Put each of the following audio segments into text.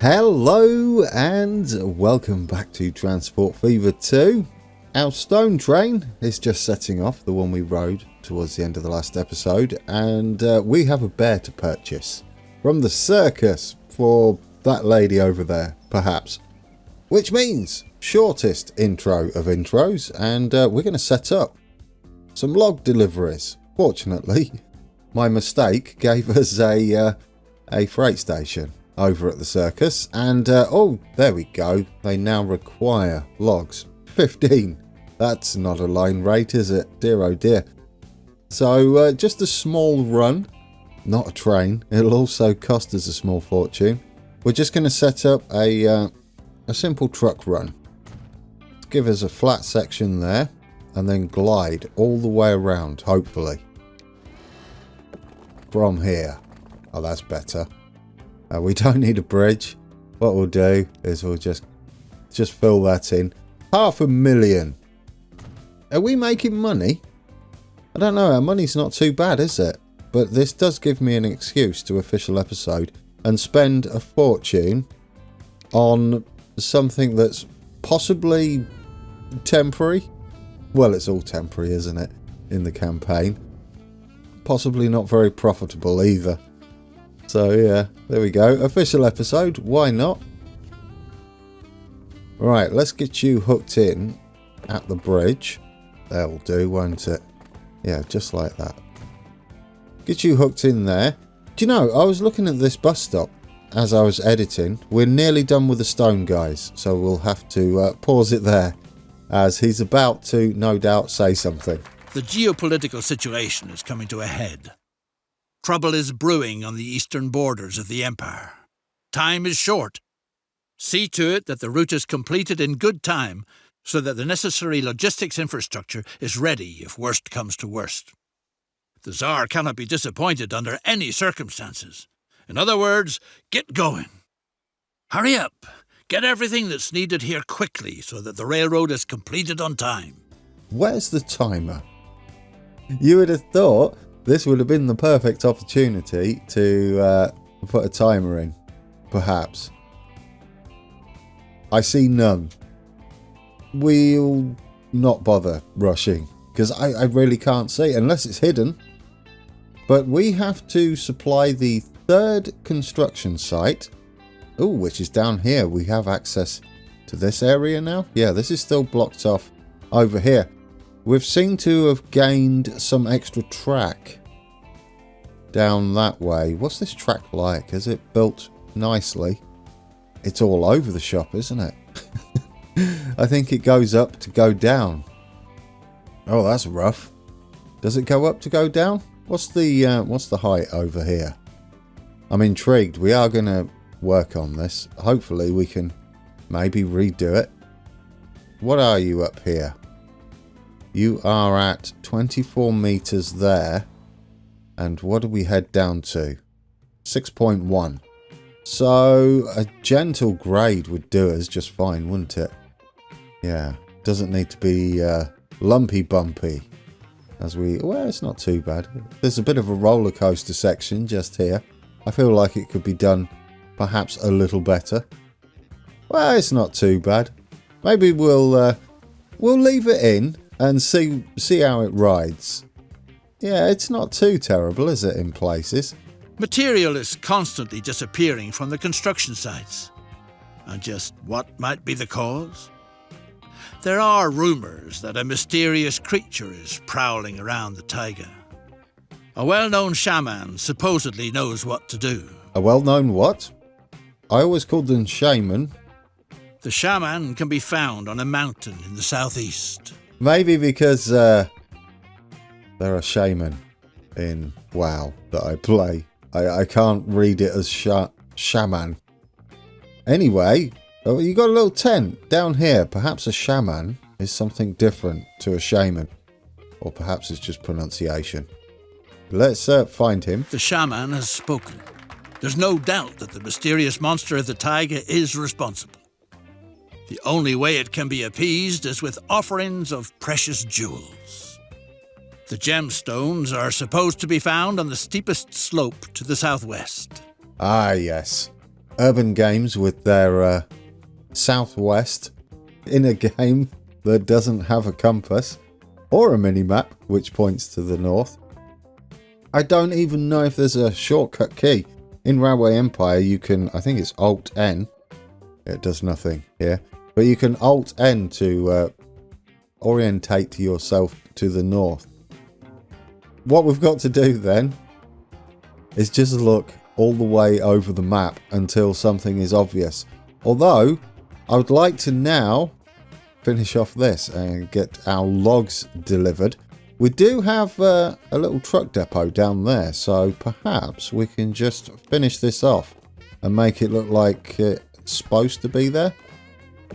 Hello and welcome back to Transport Fever 2. Our stone train is just setting off, the one we rode towards the end of the last episode, and we have a bear to purchase from the circus for that lady over there, perhaps. Which means shortest intro of intros, and we're going to set up some log deliveries. Fortunately, my mistake gave us a freight station over at the circus, and oh, there we go. They now require logs. 15. That's not a line rate, is it? Dear oh dear. So just a small run, not a train. It'll also cost us a small fortune. We're just going to set up a simple truck run. Give us a flat section there, and then glide all the way around, hopefully. From here. Oh, that's better. We don't need a bridge. What we'll do is we'll just fill that in. 500,000. Are we making money? I don't know. Our money's not too bad, is it? But this does give me an excuse to official episode and spend a fortune on something that's possibly temporary. Well, it's all temporary, isn't it? In the campaign. Possibly not very profitable either. So yeah, there we go. Official episode, why not? Right, let's get you hooked in at the bridge. That'll do, won't it? Yeah, just like that. Get you hooked in there. Do you know, I was looking at this bus stop as I was editing. We're nearly done with the stone guys, so we'll have to pause it there, as he's about to, no doubt, say something. The geopolitical situation is coming to a head. Trouble is brewing on the eastern borders of the Empire. Time is short. See to it that the route is completed in good time so that the necessary logistics infrastructure is ready if worst comes to worst. The Tsar cannot be disappointed under any circumstances. In other words, get going. Hurry up. Get everything that's needed here quickly so that the railroad is completed on time. Where's the timer? You would have thought this would have been the perfect opportunity to put a timer in, perhaps. I see none. We'll not bother rushing, because I really can't see, unless it's hidden. But we have to supply the third construction site, which is down here. We have access to this area now. Yeah, this is still blocked off over here. We've seemed to have gained some extra track down that way. What's this track like? Is it built nicely? It's all over the shop, isn't it? I think it goes up to go down. Oh, that's rough. Does it go up to go down? What's the height over here? I'm intrigued. We are going to work on this. Hopefully we can maybe redo it. What are you up here? You are at 24 meters there. And what do we head down to? 6.1. So a gentle grade would do us just fine, wouldn't it? Yeah. Doesn't need to be lumpy bumpy. Well, it's not too bad. There's a bit of a roller coaster section just here. I feel like it could be done perhaps a little better. Well, it's not too bad. Maybe we'll leave it in and see how it rides. Yeah, it's not too terrible, is it, in places? Material is constantly disappearing from the construction sites. And just what might be the cause? There are rumors that a mysterious creature is prowling around the taiga. A well-known shaman supposedly knows what to do. A well-known what? I always called them shaman. The shaman can be found on a mountain in the southeast. Maybe because there are shaman in WoW that I play. I can't read it as shaman. Anyway, you got a little tent down here. Perhaps a shaman is something different to a shaman. Or perhaps it's just pronunciation. Let's find him. The shaman has spoken. There's no doubt that the mysterious monster of the taiga is responsible. The only way it can be appeased is with offerings of precious jewels. The gemstones are supposed to be found on the steepest slope to the southwest. Ah, yes. Urban Games with their southwest in a game that doesn't have a compass or a mini-map which points to the north. I don't even know if there's a shortcut key. In Railway Empire you can, I think it's Alt-N. It does nothing here. But you can Alt-N to orientate yourself to the north. What we've got to do then is just look all the way over the map until something is obvious. Although, I would like to now finish off this and get our logs delivered. We do have a little truck depot down there, so perhaps we can just finish this off and make it look like it's supposed to be there.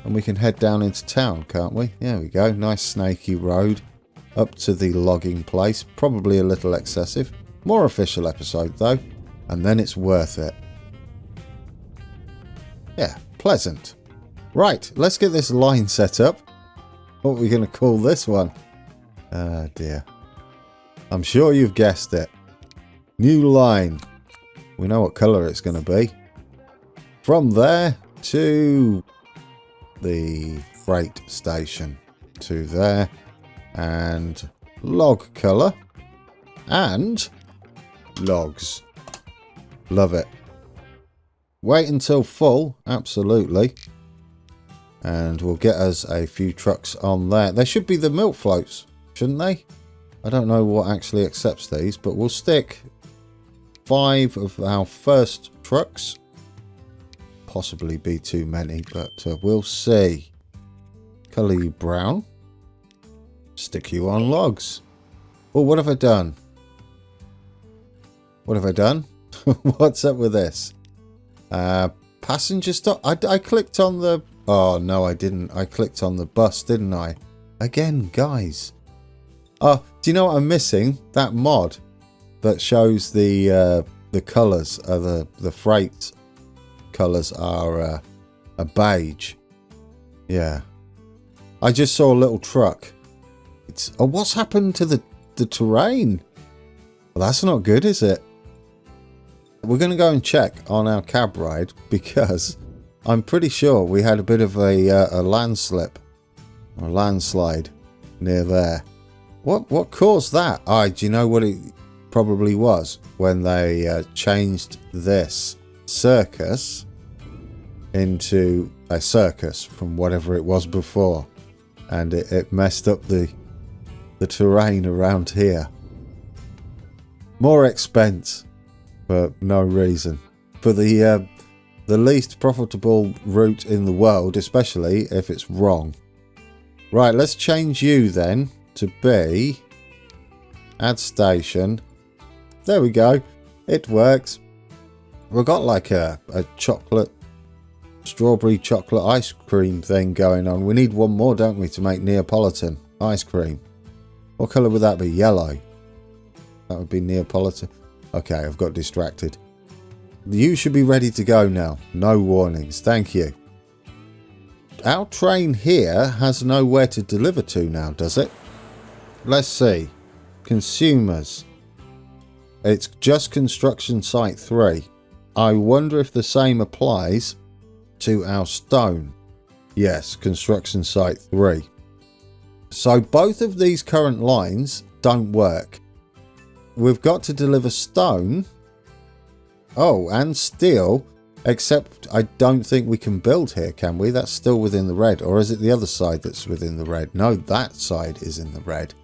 And we can head down into town, can't we? There we go. Nice snaky road up to the logging place. Probably a little excessive. More official episode though. And then it's worth it. Yeah, pleasant. Right, let's get this line set up. What are we going to call this one? Ah, dear. I'm sure you've guessed it. New line. We know what colour it's going to be. From there to the freight station. To there. And log colour. And logs. Love it. Wait until full. Absolutely. And we'll get us a few trucks on there. They should be the milk floats, shouldn't they? I don't know what actually accepts these, but we'll stick 5 of our first trucks. Possibly be too many, but we'll see. Colour you brown. Stick you on logs. Well, what have I done? What have I done? What's up with this? Passenger stop. I clicked on the... Oh, no, I didn't. I clicked on the bus, didn't I? Again, guys. Oh, do you know what I'm missing? That mod that shows the colours, the freight colours are a beige. Yeah. I just saw a little truck. It's... Oh, what's happened to the terrain? Well, that's not good, is it? We're going to go and check on our cab ride because I'm pretty sure we had a bit of a landslip or a landslide near there. What caused that? Do you know what it probably was? When they changed this circus into a circus from whatever it was before, and it messed up the terrain around here. More expense. For no reason. For the least profitable route in the world, especially if it's wrong. Right, let's change you then to be... Add station. There we go. It works. We've got like a chocolate... Strawberry chocolate ice cream thing going on. We need one more, don't we, to make Neapolitan ice cream. What colour would that be? Yellow. That would be Neapolitan. Okay, I've got distracted. You should be ready to go now. No warnings. Thank you. Our train here has nowhere to deliver to now, does it? Let's see. Consumers. It's just construction site 3. I wonder if the same applies to our stone. Yes, construction site 3. So both of these current lines don't work. We've got to deliver stone. Oh, and steel. Except I don't think we can build here, can we? That's still within the red. Or is it the other side that's within the red? No, that side is in the red.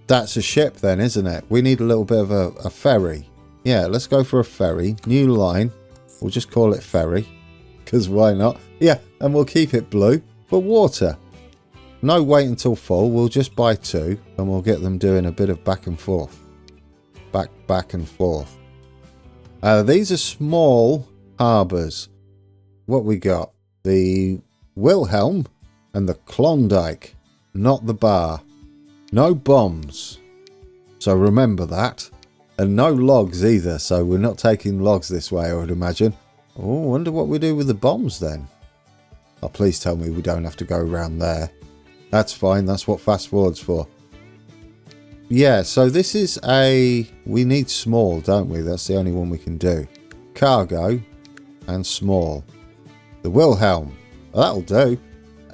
That's a ship then, isn't it? We need a little bit of a ferry. Yeah, let's go for a ferry. New line. We'll just call it ferry. Because why not? Yeah, and we'll keep it blue. For water. No wait until full. We'll just buy 2. And we'll get them doing a bit of back and forth. Back and forth. These are small harbours. What we got? The Wilhelm and the Klondike. Not the bar. No bombs. So remember that. And no logs either. So we're not taking logs this way, I would imagine. Oh, I wonder what we do with the bombs then. Oh, please tell me we don't have to go around there. That's fine. That's what fast forward's for. Yeah, so this is a... We need small, don't we? That's the only one we can do. Cargo. and small. The Wilhelm. That'll do.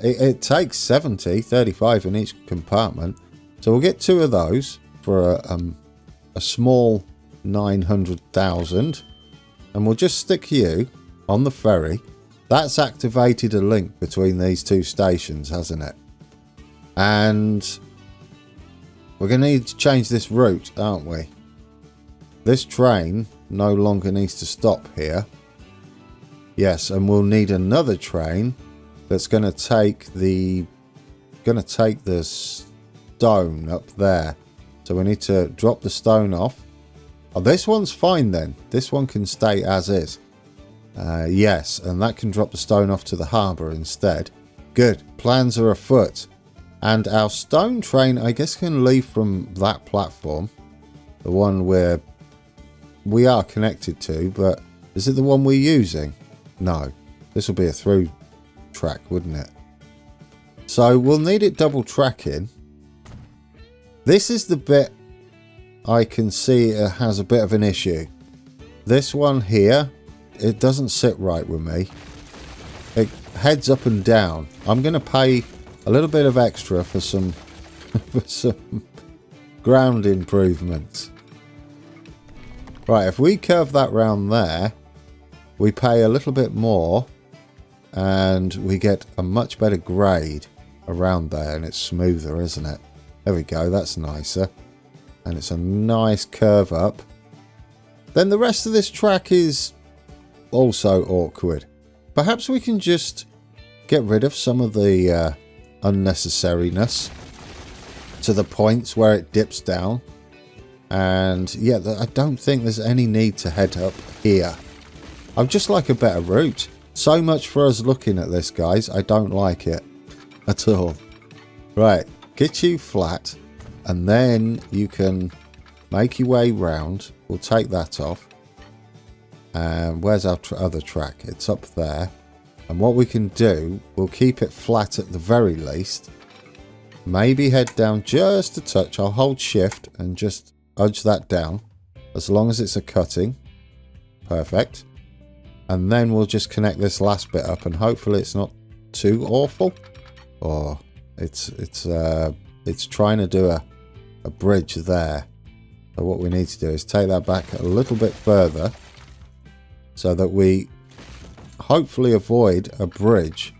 It takes 70, 35 in each compartment. So we'll get 2 of those for a small 900,000. And we'll just stick you on the ferry. That's activated a link between these 2 stations, hasn't it? And we're going to need to change this route, aren't we? This train no longer needs to stop here. Yes, and we'll need another train that's going to take the stone up there. So we need to drop the stone off. Oh, this one's fine then. This one can stay as is. Yes, and that can drop the stone off to the harbour instead. Good. Plans are afoot. And our stone train, I guess, can leave from that platform. The one we are connected to, but is it the one we're using? No. This will be a through track, wouldn't it? So we'll need it double tracking. This is the bit I can see it has a bit of an issue. This one here, it doesn't sit right with me. It heads up and down. I'm going to pay a little bit of extra for some for some ground improvements. Right, if we curve that round there, we pay a little bit more and we get a much better grade around there, and it's smoother, isn't it? There we go, that's nicer. And it's a nice curve up. Then the rest of this track is also awkward. Perhaps we can just get rid of some of the unnecessariness to the points where it dips down. And yeah, I don't think there's any need to head up here. I'd just like a better route. So much for us looking at this, guys. I don't like it at all. Right, get you flat, and then you can make your way round. We'll take that off. And where's our other track? It's up there. And what we can do, we'll keep it flat at the very least. Maybe head down just a touch. I'll hold shift and just edge that down, as long as it's a cutting. Perfect. And then we'll just connect this last bit up, and hopefully it's not too awful. Or it's trying to do a bridge there. So what we need to do is take that back a little bit further, so that we hopefully avoid a bridge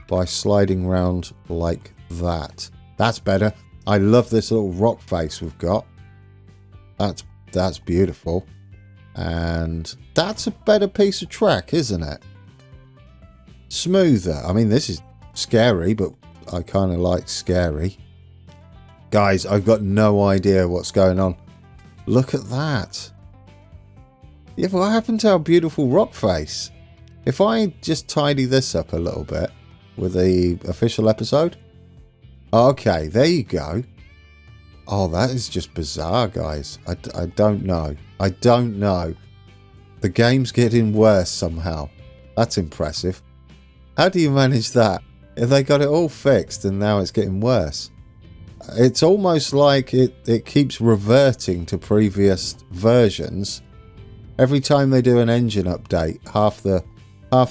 by sliding round like that. That's better. I love this little rock face we've got. That's beautiful. And that's a better piece of track, isn't it? Smoother. I mean, this is scary, but I kind of like scary. Guys, I've got no idea what's going on. Look at that. Yeah, what happened to our beautiful rock face? If I just tidy this up a little bit with the official episode. Okay, there you go. Oh, that is just bizarre, guys. I don't know. I don't know. The game's getting worse somehow. That's impressive. How do you manage that? If they got it all fixed and now it's getting worse. It's almost like it keeps reverting to previous versions. Every time they do an engine update, half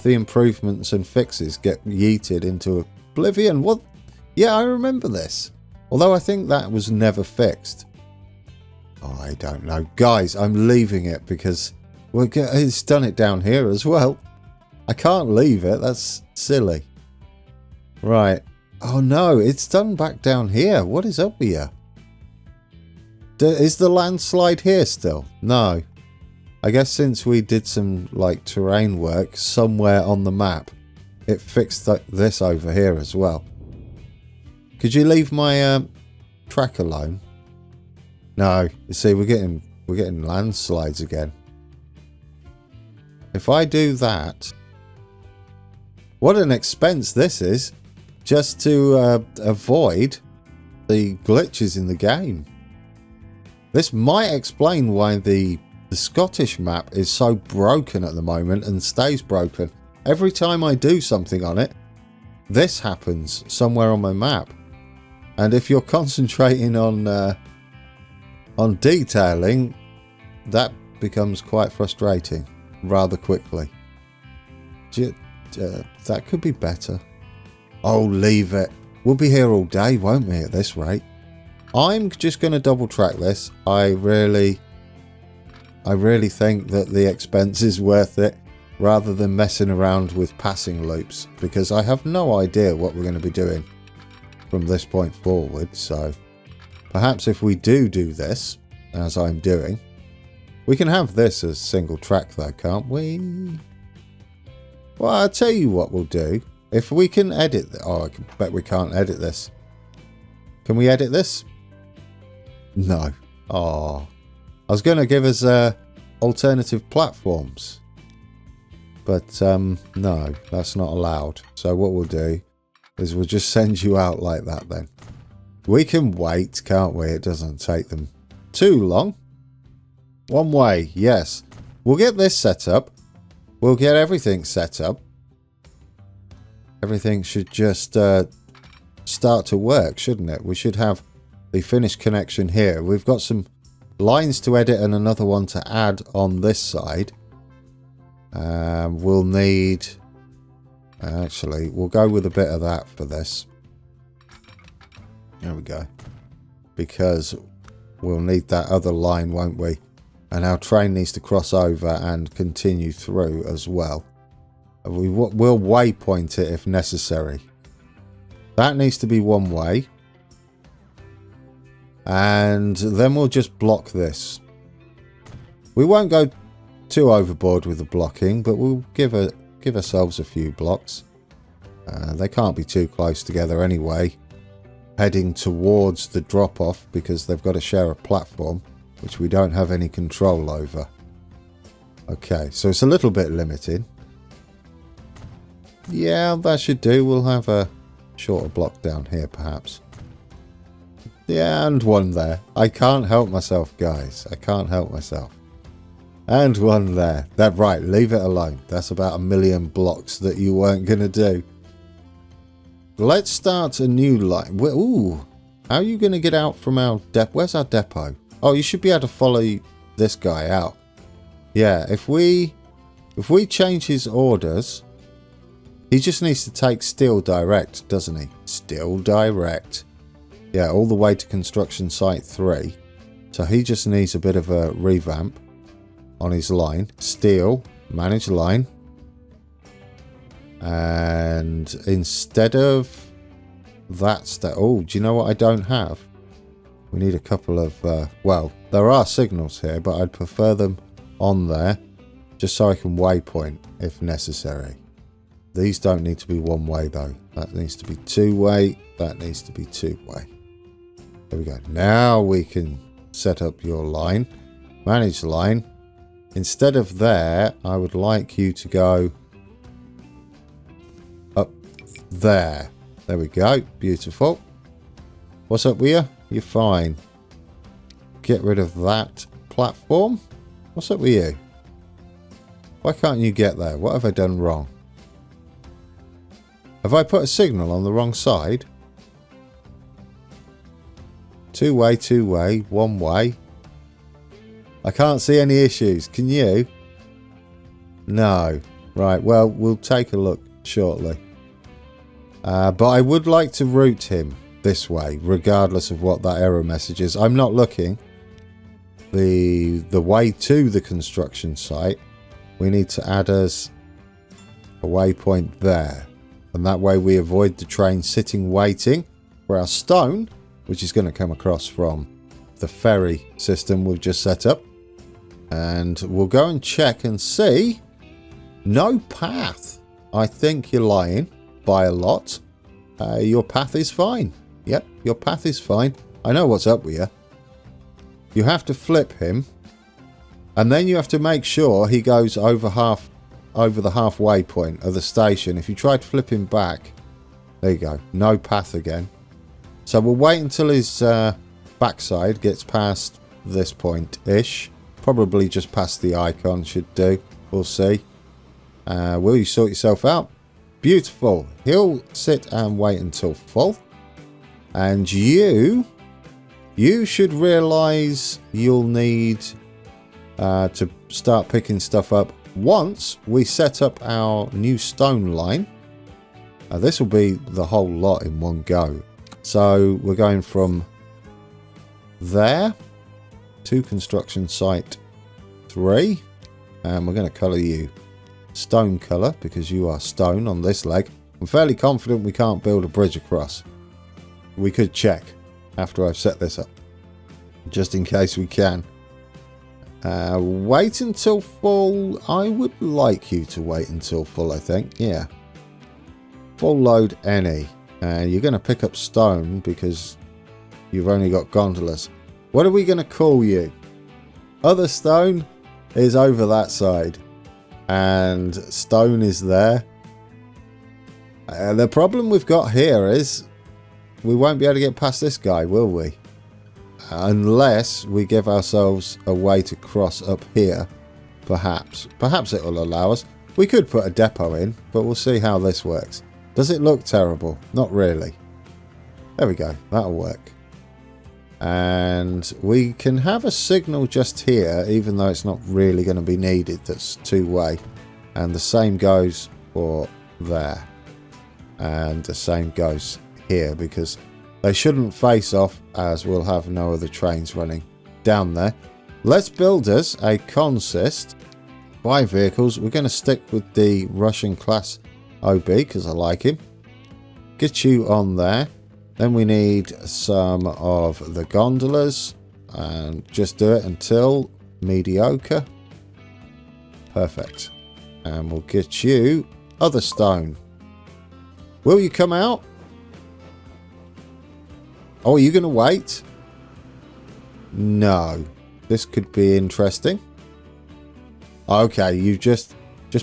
the improvements and fixes get yeeted into oblivion. What? Yeah, I remember this. Although I think that was never fixed. Oh, I don't know. Guys, I'm leaving it because it's done it down here as well. I can't leave it. That's silly. Right. Oh no, it's done back down here. What is up here? Is the landslide here still? No. I guess since we did some like terrain work somewhere on the map, it fixed this over here as well. Could you leave my track alone? No, you see, we're getting landslides again. If I do that, what an expense this is, just to avoid the glitches in the game. This might explain why the Scottish map is so broken at the moment and stays broken. Every time I do something on it, this happens somewhere on my map. And if you're concentrating on detailing, that becomes quite frustrating rather quickly. That could be better. Oh, leave it. We'll be here all day, won't we, at this rate? I'm just going to double track this. I really think that the expense is worth it rather than messing around with passing loops, because I have no idea what we're going to be doing from this point forward. So perhaps if we do this, as I'm doing, we can have this as single track though, can't we? Well, I'll tell you what we'll do. If we can edit... Oh, I bet we can't edit this. Can we edit this? No. Oh. I was going to give us alternative platforms. But no, that's not allowed. So what we'll do is we'll just send you out like that then. We can wait, can't we? It doesn't take them too long. One way, yes. We'll get this set up. We'll get everything set up. Everything should just start to work, shouldn't it? We should have the finished connection here. We've got some lines to edit and another one to add on this side. We'll need... Actually, we'll go with a bit of that for this. There we go. Because we'll need that other line, won't we? And our train needs to cross over and continue through as well. We'll waypoint it if necessary. That needs to be one way. And then we'll just block this. We won't go too overboard with the blocking, but we'll give ourselves a few blocks. They can't be too close together anyway. Heading towards the drop-off because they've got to share a platform, which we don't have any control over. Okay, so it's a little bit limited. Yeah, that should do. We'll have a shorter block down here, perhaps. Yeah, and one there. I can't help myself, guys. I can't help myself. And one there. That right, leave it alone. That's about 1,000,000 blocks that you weren't going to do. Let's start a new line. Ooh, how are you going to get out from our depot? Where's our depot? Oh, you should be able to follow this guy out. Yeah, if we change his orders, he just needs to take steel direct, doesn't he? Steel direct. Yeah, all the way to construction site 3. So he just needs a bit of a revamp on his line. Steel, manage line. And instead of that oh, do you know what I don't have? We need a couple of, well, there are signals here, but I'd prefer them on there just so I can waypoint if necessary. These don't need to be one way though. That needs to be two way. That needs to be two way. There we go. Now we can set up your line. Manage line. Instead of there, I would like you to go up there. There we go. Beautiful. What's up with you? You're fine. Get rid of that platform. What's up with you? Why can't you get there? What have I done wrong? Have I put a signal on the wrong side? Two way, one way. I can't see any issues. Can you? No. Right, well, we'll take a look shortly. But I would like to route him this way, regardless of what that error message is. I'm not looking. The way to the construction site, we need to add us a waypoint there. And that way we avoid the train sitting waiting for our stone, which is going to come across from the ferry system we've just set up. And we'll go and check and see. No path. I think you're lying by a lot. Your path is fine. Yep, your path is fine. I know what's up with you. You have to flip him. And then you have to make sure he goes over the halfway point of the station. If you try to flip him back, there you go. No path again. So we'll wait until his backside gets past this point-ish. Probably just past the icon should do. We'll see. Will you sort yourself out? Beautiful. He'll sit and wait until full. And you should realise you'll need to start picking stuff up once we set up our new stone line, this will be the whole lot in one go. So we're going from there to construction site 3, and we're going to colour you stone colour because you are stone on this leg. I'm fairly confident we can't build a bridge across. We could check after I've set this up, just in case we can. Wait until full. I would like you to wait until full, I think. Yeah. Full load any. You're going to pick up stone because you've only got gondolas. What are we going to call you? Other stone is over that side. And stone is there. The problem we've got here is we won't be able to get past this guy, will we? Unless we give ourselves a way to cross up here. Perhaps. Perhaps it will allow us. We could put a depot in, but we'll see how this works. Does it look terrible? Not really. There we go. That'll work. And we can have a signal just here, even though it's not really going to be needed. That's two-way. And the same goes for there. And the same goes here, because they shouldn't face off, as we'll have no other trains running down there. Let's build us a consist. 5 vehicles. We're going to stick with the Russian class OB because I like him. Get you on there. Then we need some of the gondolas, and just do it until mediocre. Perfect. And we'll get you other stone. Will you come out? Oh, are you going to wait? No. This could be interesting. Okay, you've just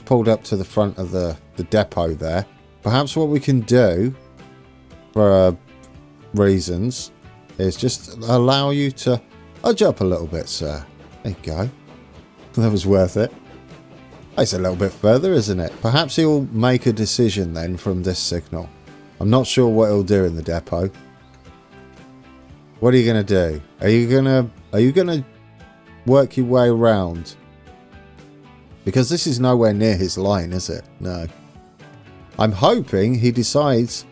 pulled up to the front of the depot there. Perhaps what we can do, for reasons, is just allow you to edge up a little bit, sir. There you go. That was worth it. It's a little bit further, isn't it? Perhaps he'll make a decision then from this signal. I'm not sure what he'll do in the depot. What are you going to do? Are you going to work your way around? Because this is nowhere near his line, is it? No. I'm hoping he decides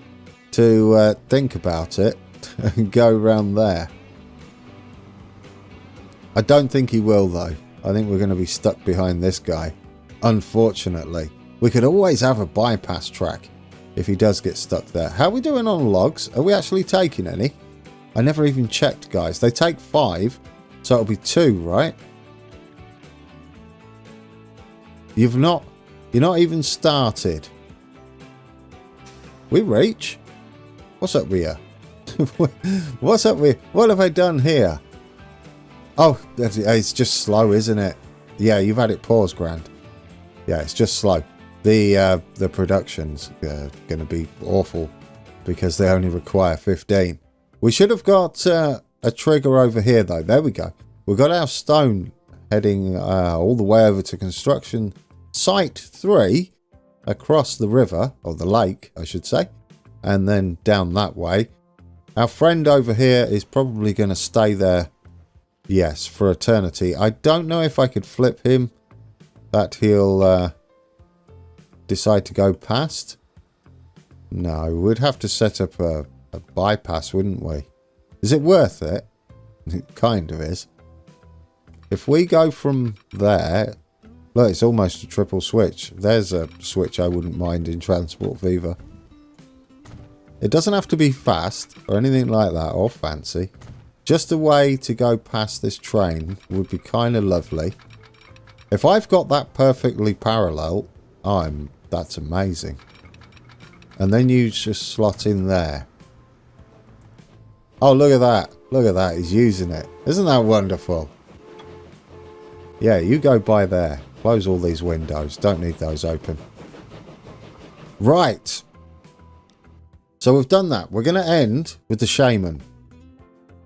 to think about it and go around there. I don't think he will, though. I think we're going to be stuck behind this guy. Unfortunately. We could always have a bypass track if he does get stuck there. How are we doing on logs? Are we actually taking any? I never even checked, guys. They take 5, so it'll be 2, right? You're not even started. We reach? What's up with you? What's up with... What have I done here? Oh, it's just slow, isn't it? Yeah, you've had it paused, Grand. Yeah, it's just slow. The production's going to be awful because they only require 15. We should have got a trigger over here, though. There we go. We've got our stone heading all the way over to construction site 3 across the river, or the lake, I should say, and then down that way. Our friend over here is probably going to stay there, yes, for eternity. I don't know if I could flip him, that he'll decide to go past. No, we'd have to set up a bypass, wouldn't we? Is it worth it? It kind of is. If we go from there, look, it's almost a triple switch. There's a switch I wouldn't mind in Transport Viva. It doesn't have to be fast or anything like that, or fancy. Just a way to go past this train would be kind of lovely. If I've got that perfectly parallel, that's amazing. And then you just slot in there. Oh, look at that. Look at that. He's using it. Isn't that wonderful? Yeah, you go by there. Close all these windows. Don't need those open. Right. So we've done that. We're going to end with the shaman.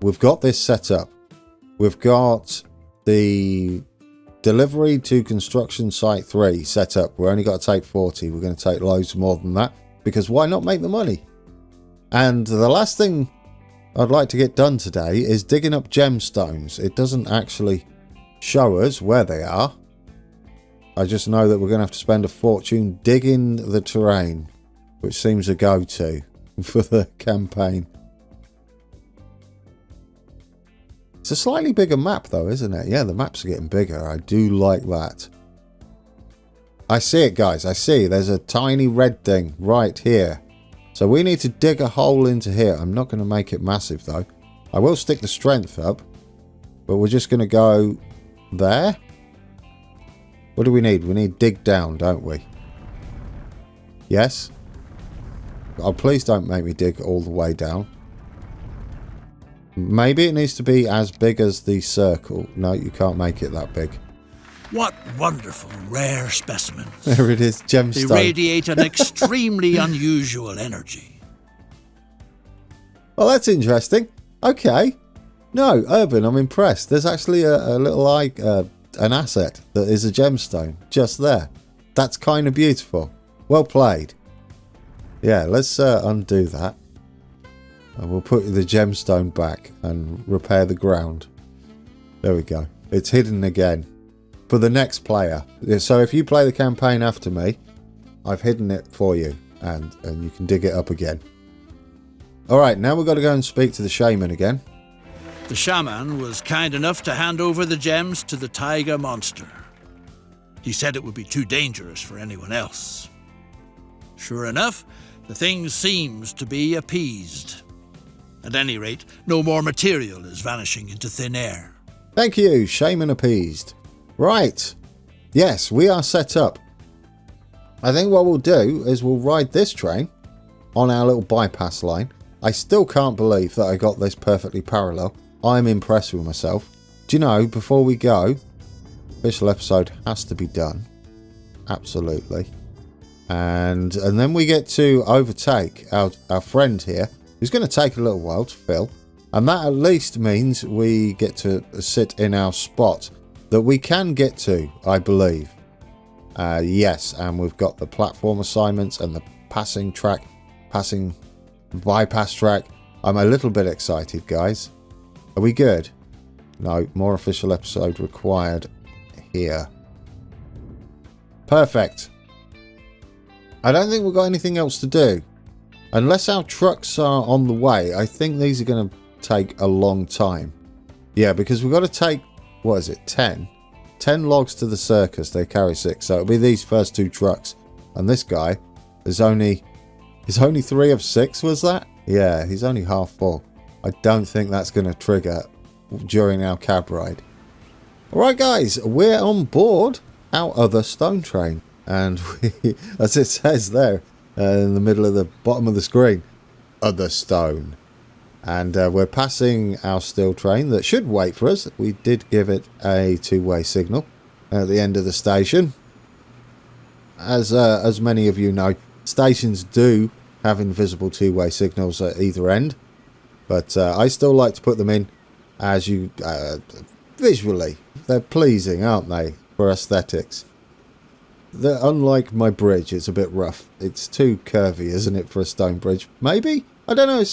We've got this set up. We've got the delivery to construction site 3 set up. We're only got to take 40. We're going to take loads more than that, because why not make the money? And the last thing I'd like to get done today is digging up gemstones. It doesn't actually show us where they are. I just know that we're going to have to spend a fortune digging the terrain, which seems a go-to for the campaign. It's a slightly bigger map though, isn't it? Yeah, the maps are getting bigger. I do like that. I see it, guys. I see. There's a tiny red thing right here. So we need to dig a hole into here. I'm not going to make it massive though. I will stick the strength up, but we're just going to go there. What do we need? We need dig down, don't we? Yes? Oh, please don't make me dig all the way down. Maybe it needs to be as big as the circle. No, you can't make it that big. What wonderful, rare specimens. There it is, gemstone. They radiate an extremely unusual energy. Well, that's interesting. Okay. No, Urban, I'm impressed. There's actually a little an asset that is a gemstone just there. That's kind of beautiful. Well played. Yeah, let's undo that. And we'll put the gemstone back and repair the ground. There we go. It's hidden again. For the next player. So if you play the campaign after me, I've hidden it for you. And you can dig it up again. Alright, now we've got to go and speak to the shaman again. The shaman was kind enough to hand over the gems to the tiger monster. He said it would be too dangerous for anyone else. Sure enough, the thing seems to be appeased. At any rate, no more material is vanishing into thin air. Thank you, shaman appeased. Right. Yes, we are set up. I think what we'll do is we'll ride this train on our little bypass line. I still can't believe that I got this perfectly parallel. I'm impressed with myself. Do you know, before we go, official episode has to be done. Absolutely. And then we get to overtake our friend here, who's going to take a little while to fill. And that at least means we get to sit in our spot that we can get to, I believe. Yes, and we've got the platform assignments and the passing bypass track. I'm a little bit excited, guys. Are we good? No, more official episode required here. Perfect. I don't think we've got anything else to do. Unless our trucks are on the way, I think these are going to take a long time. Yeah, because we've got to take, what is it, 10? 10 logs to the circus, they carry 6. So it'll be these first 2 trucks. And this guy is only 3 of 6, was that? Yeah, he's only half full. I don't think that's going to trigger during our cab ride. Alright guys, we're on board our other stone train. And we, as it says there, in the middle of the bottom of the screen, other stone. And we're passing our steel train that should wait for us. We did give it a 2-way signal at the end of the station. As many of you know, stations do have invisible 2-way signals at either end. But I still like to put them in as you visually. They're pleasing, aren't they, for aesthetics. Unlike my bridge, it's a bit rough. It's too curvy, isn't it, for a stone bridge? Maybe? I don't know.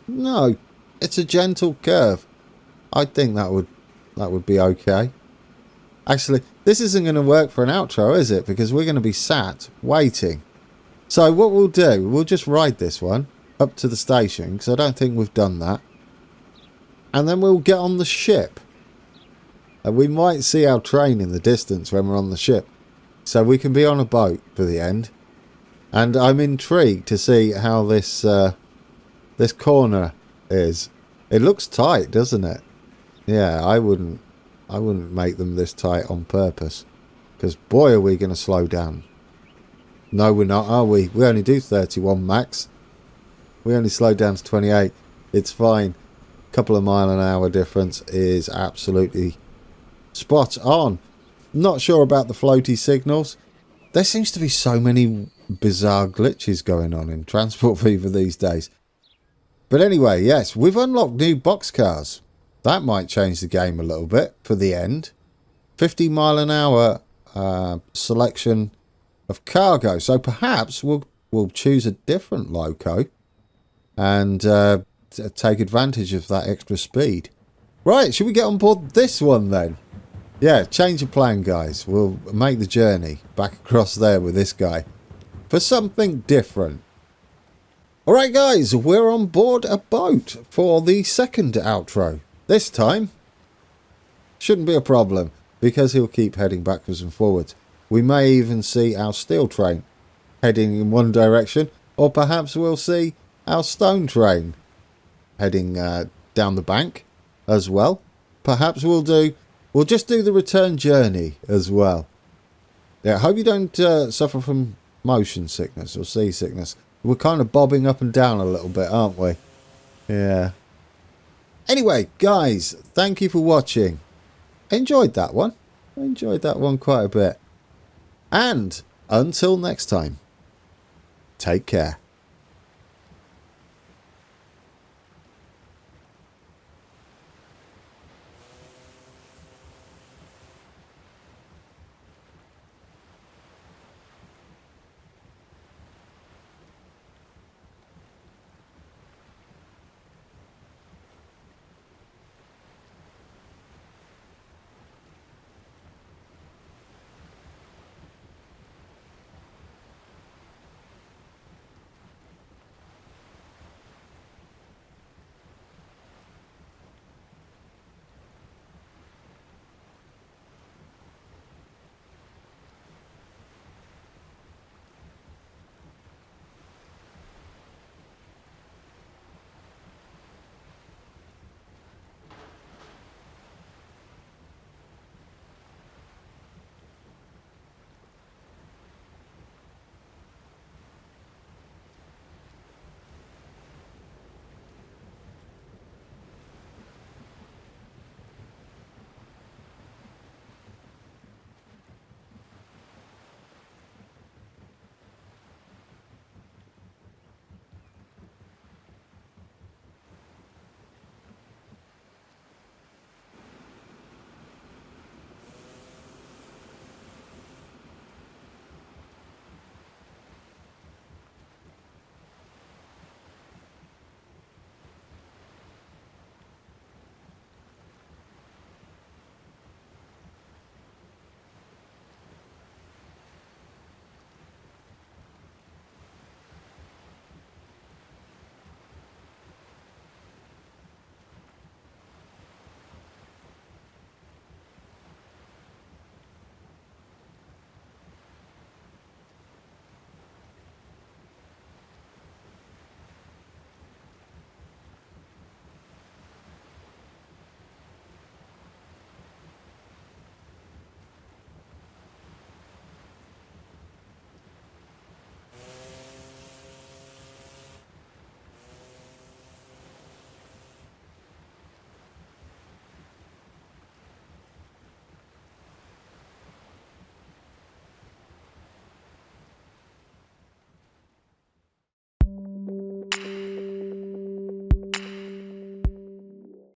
No, it's a gentle curve. I think that would be okay. Actually, this isn't going to work for an outro, is it? Because we're going to be sat waiting. So what we'll do, we'll just ride this one up to the station, because I don't think we've done that. And then we'll get on the ship. And we might see our train in the distance when we're on the ship. So we can be on a boat for the end. And I'm intrigued to see how this corner is. It looks tight, doesn't it? Yeah, I wouldn't make them this tight on purpose. Because boy, are we going to slow down. No, we're not, are we? We only do 31 max. We only slow down to 28. It's fine. Couple of mile an hour difference is absolutely spot on. Not sure about the floaty signals. There seems to be so many bizarre glitches going on in Transport Fever these days. But anyway, yes, we've unlocked new boxcars. That might change the game a little bit for the end. 50 mile an hour selection of cargo. So perhaps we'll choose a different loco and take advantage of that extra speed. Right, should we get on board this one then? Yeah, change of plan, guys. We'll make the journey back across there with this guy for something different. Alright guys, we're on board a boat for the second outro. This time, shouldn't be a problem because he'll keep heading backwards and forwards. We may even see our steel train heading in one direction, or perhaps we'll see our stone train heading down the bank as well. Perhaps we'll just do the return journey as well. Yeah, I hope you don't suffer from motion sickness or seasickness. We're kind of bobbing up and down a little bit, aren't we? Yeah. Anyway, guys, thank you for watching. Enjoyed that one. Enjoyed that one quite a bit. And until next time, take care.